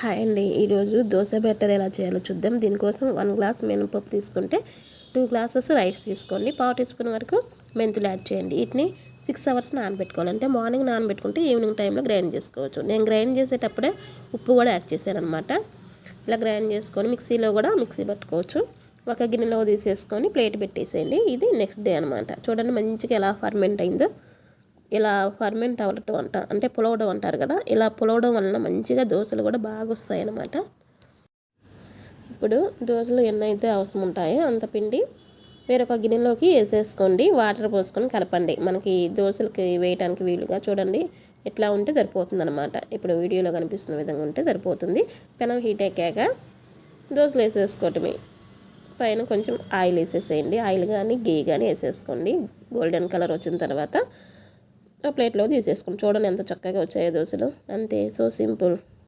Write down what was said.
Hi అండి. ఈరోజు dosa batter ఎలా చేయాలో చూద్దాం. దీనికోసం 1 గ్లాస్ మినపప్పు తీసుకుంటే 2 గ్లాసెస్ రైస్ తీసుకోండి. పావు టీ స్పూన్ వరకు మెంతులు యాడ్ చేయండి. వీటిని 6 అవర్స్ నానబెట్టుకోవాలి. అంటే మార్నింగ్ నానబెట్టుకుంటే ఈవినింగ్ టైంలో గ్రైండ్ చేసుకోవచ్చు. నేను గ్రైండ్ చేసేటప్పుడే ఉప్పు కూడా యాడ్ చేశాను అనమాట. ఇలా గ్రైండ్ చేసుకొని మిక్సీలో కూడా మిక్సీ పట్టుకోవచ్చు. ఒక గిన్నెలో తీసేసుకొని ప్లేట్ పెట్టేసేయండి. ఇది నెక్స్ట్ డే అనమాట. చూడండి మంచిగా ఎలా ఫర్మెంట్ అయిందో. ఇలా ఫర్మెంట్ అవ్వటం అంటే పులవడం అంటారు కదా, ఇలా పులవడం వలన మంచిగా దోశలు కూడా బాగా వస్తాయి అన్నమాట. ఇప్పుడు దోశలు ఎన్నైతే అవసరం ఉంటాయో అంత పిండి వేరొక గిన్నెలోకి వేసేసుకోండి. వాటర్ పోసుకొని కలపండి. మనకి దోశలకి వేయడానికి వీలుగా చూడండి ఎట్లా ఉంటే సరిపోతుంది అనమాట. ఇప్పుడు వీడియోలో కనిపిస్తున్న విధంగా ఉంటే సరిపోతుంది. పెనం హీట్ ఎక్కాక దోశలు వేసేసుకోవటమే. పైన కొంచెం ఆయిల్ వేసేసేయండి. ఆయిల్ కానీ గీ కానీ వేసేసుకోండి. గోల్డెన్ కలర్ వచ్చిన తర్వాత ఆ ప్లేట్లో తీసేసుకోండి. చూడండి ఎంత చక్కగా వచ్చాయో దోశలు. అంతే, సో సింపుల్.